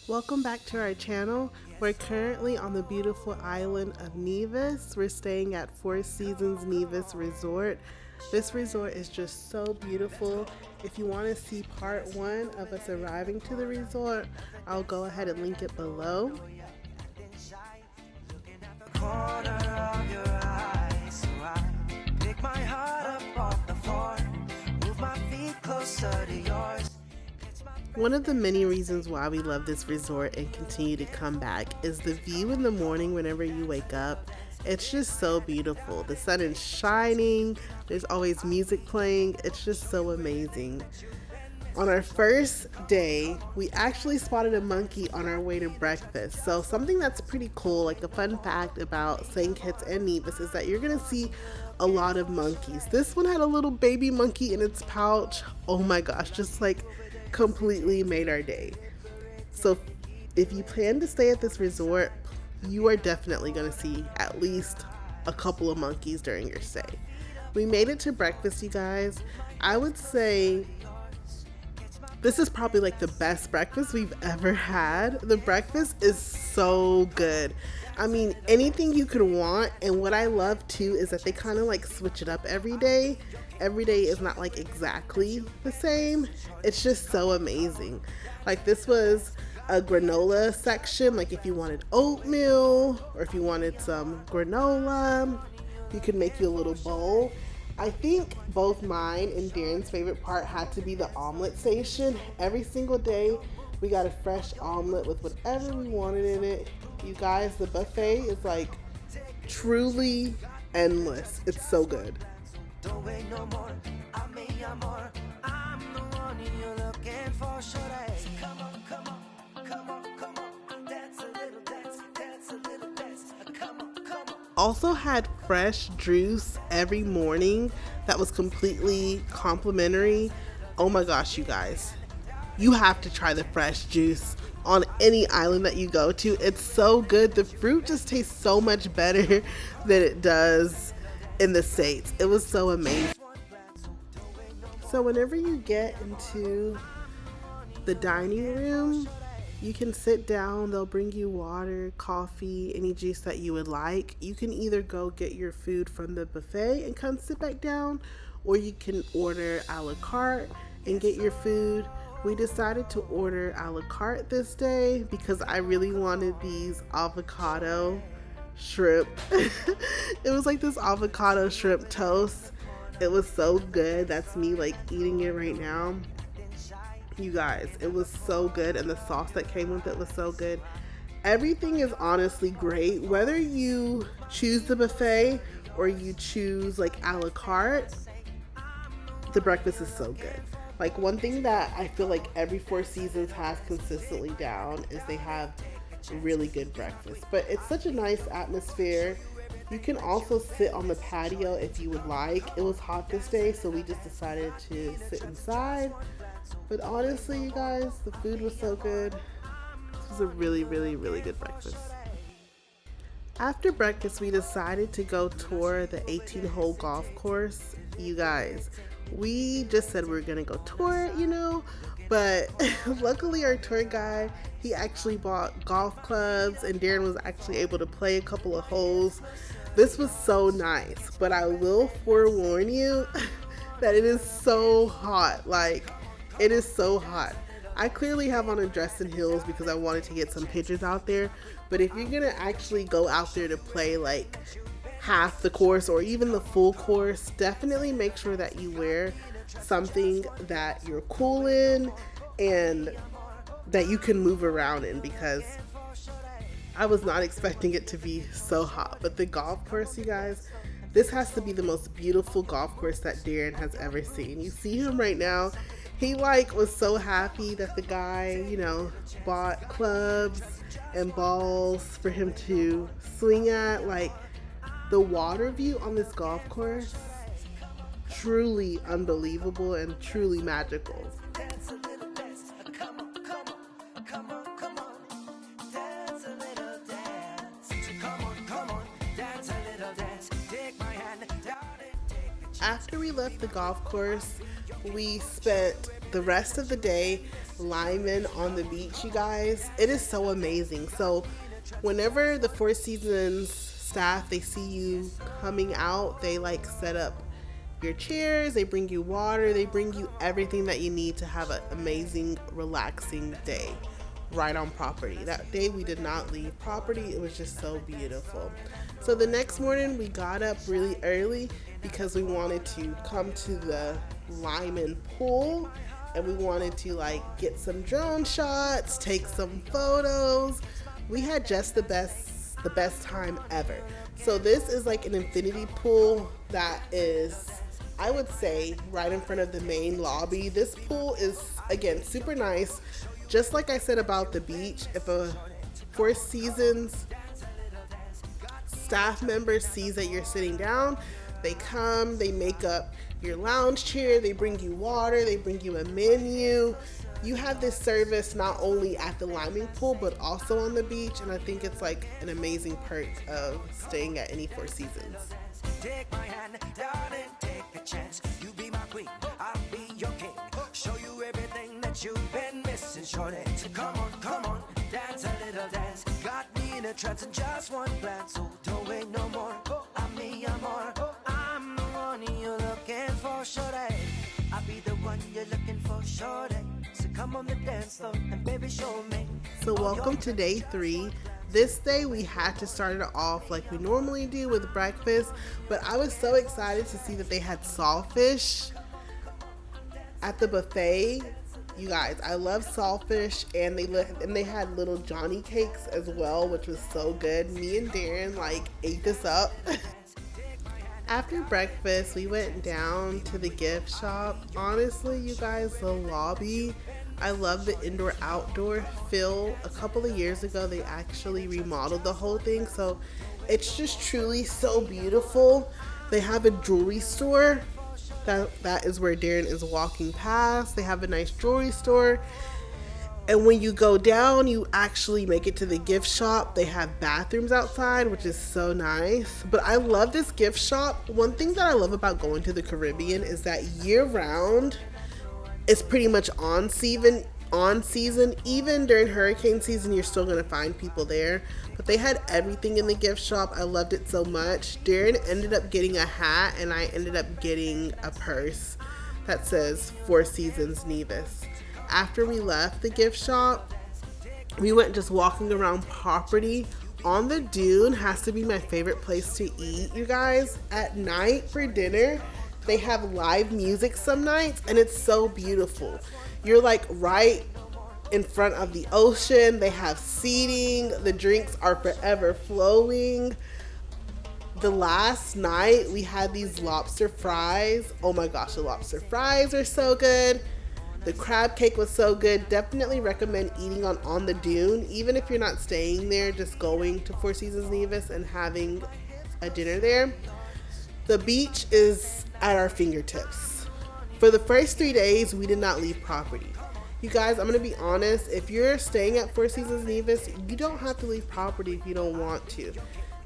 Welcome back to our channel. We're currently on the beautiful island of Nevis. We're staying at Four Seasons Nevis Resort. This resort is just so beautiful. If you want to see part one of us arriving to the resort, I'll go ahead and link it below. One of the many reasons why we love this resort and continue to come back is the view in the morning whenever you wake up. It's just so beautiful. The sun is shining, there's always music playing. It's just so amazing. On our first day, we actually spotted a monkey on our way to breakfast. So something that's pretty cool, like a fun fact about St. Kitts and Nevis, is that you're gonna see a lot of monkeys. This one had a little baby monkey in its pouch. Oh my gosh, just like completely made our day. So if you plan to stay at this resort, you are definitely going to see at least a couple of monkeys during your stay. We made it to breakfast, you guys. I would say this is probably like the best breakfast we've ever had. The breakfast is so good. I mean, anything you could want. And what I love too is that they kind of like switch it up every day. Every day is not like exactly the same. It's just so amazing. Like this was a granola section. Like if you wanted oatmeal or if you wanted some granola, you could make you a little bowl. I think both mine and Darren's favorite part had to be the omelet station. Every single day we got a fresh omelet with whatever we wanted in it. You guys, the buffet is like truly endless. It's so good. Don't wait no more. I'm the one you're looking for. Come on, come on, come on, come on. Dance a little dance, dance a little dance. Come on, come on. Also had fresh juice every morning that was completely complimentary. Oh my gosh, you guys. You have to try the fresh juice on any island that you go to. It's so good. The fruit just tastes so much better than it does in the States. It was so amazing. So whenever you get into the dining room, you can sit down. They'll bring you water, coffee, any juice that you would like. You can either go get your food from the buffet and come sit back down, or you can order a la carte and get your food. We decided to order a la carte this day because I really wanted these avocado shrimp. It was like this avocado shrimp toast. It was so good. That's me like eating it right now. You guys, it was so good, and the sauce that came with it was so good. Everything is honestly great. Whether you choose the buffet or you choose like a la carte, the breakfast is so good. Like one thing that I feel like every Four Seasons has consistently down is they have really good breakfast. But it's such a nice atmosphere. You can also sit on the patio if you would like. It was hot this day, so we just decided to sit inside. But honestly, you guys, the food was so good. This was a really, really, really good breakfast. After breakfast, we decided to go tour the 18-hole golf course. You guys, we just said we were gonna go tour it, but luckily our tour guide, he actually bought golf clubs, and Darren was actually able to play a couple of holes. This was so nice, but I will forewarn you that it is so hot. Like, it is so hot. I clearly have on a dress and heels because I wanted to get some pictures out there, but if you're gonna actually go out there to play like half the course or even the full course, definitely make sure that you wear something that you're cool in and that you can move around in, because I was not expecting it to be so hot. But the golf course, you guys, this has to be the most beautiful golf course that Darren has ever seen. You see him right now. He was so happy that the guy, bought clubs and balls for him to swing at. Like, the water view on this golf course, truly unbelievable and truly magical. After we left the golf course, we spent the rest of the day linemen on the beach, you guys. It is so amazing. So whenever the Four Seasons staff, they see you coming out, they like set up your chairs, they bring you water, they bring you everything that you need to have an amazing, relaxing day right on property. That day we did not leave property. It was just so beautiful. So the next morning we got up really early because we wanted to come to the Lyman pool, and we wanted to like get some drone shots, take some photos. We had just the best time ever. So this is like an infinity pool that is, I would say, right in front of the main lobby. This pool is, again, super nice. Just like I said about the beach, if a Four Seasons staff member sees that you're sitting down, they come, they make up your lounge chair, they bring you water, they bring you a menu. You have this service not only at the Lyman pool but also on the beach, and I think it's like an amazing perk of staying at any Four Seasons. Take my hand, darling, take a chance. You be my queen, I'll be your king. Show you everything that you've been missing, shorty. So come on, dance a little dance. Got me in a trance and just one glance. So don't wait no more. I'm me, I'm more. I'm the one you're looking for, shorty. I'll be the one you're looking for, shorty. So come on the dance floor and baby show me. So welcome to day 3. This day we had to start it off like we normally do with breakfast, but I was so excited to see that they had saltfish at the buffet. You guys, I love saltfish, and they had little Johnny cakes as well, which was so good. Me and Darren like ate this up. After breakfast, we went down to the gift shop. Honestly, you guys, the lobby, I love the indoor-outdoor feel. A couple of years ago, they actually remodeled the whole thing, so it's just truly so beautiful. They have a jewelry store. That is where Darren is walking past. They have a nice jewelry store. And when you go down, you actually make it to the gift shop. They have bathrooms outside, which is so nice. But I love this gift shop. One thing that I love about going to the Caribbean is that year round, it's pretty much on season. Even during hurricane season, you're still gonna find people there. But they had everything in the gift shop. I loved it so much. Darren ended up getting a hat, and I ended up getting a purse that says Four Seasons Nevis. After we left the gift shop, we went just walking around property. On the dune has to be my favorite place to eat, you guys. At night for dinner, they have live music some nights, and it's so beautiful. You're like right in front of the ocean. They have seating. The drinks are forever flowing. The last night we had these lobster fries. Oh my gosh, the lobster fries are so good. The crab cake was so good. Definitely recommend eating on the dune. Even if you're not staying there, just going to Four Seasons Nevis and having a dinner there. The beach is at our fingertips. For the first 3 days, we did not leave property. You guys, I'm going to be honest. If you're staying at Four Seasons Nevis, you don't have to leave property if you don't want to.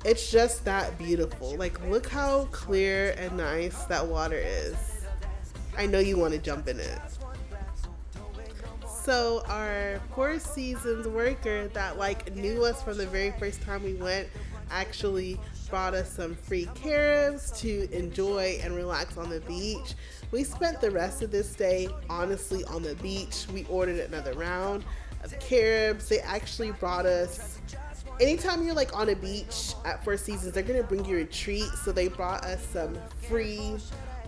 It's just that beautiful. Like, look how clear and nice that water is. I know you want to jump in it. So our Four Seasons worker that like knew us from the very first time we went actually brought us some free caribs to enjoy and relax on the beach. We spent the rest of this day honestly on the beach. We ordered another round of caribs. They actually brought us, anytime you're like on a beach at Four Seasons, they're gonna bring you a treat. So they brought us some free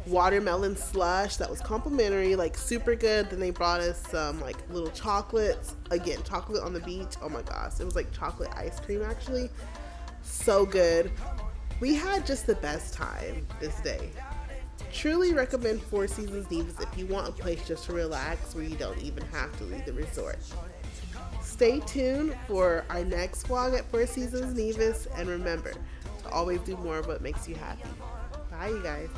watermelon slush that was complimentary, like super good. Then they brought us some like little chocolates. Again, chocolate on the beach. Oh my gosh, it was like chocolate ice cream actually. So good. We had just the best time this day. Truly recommend Four Seasons Nevis if you want a place just to relax where you don't even have to leave the resort. Stay tuned for our next vlog at Four Seasons Nevis, and remember to always do more of what makes you happy. Bye, you guys.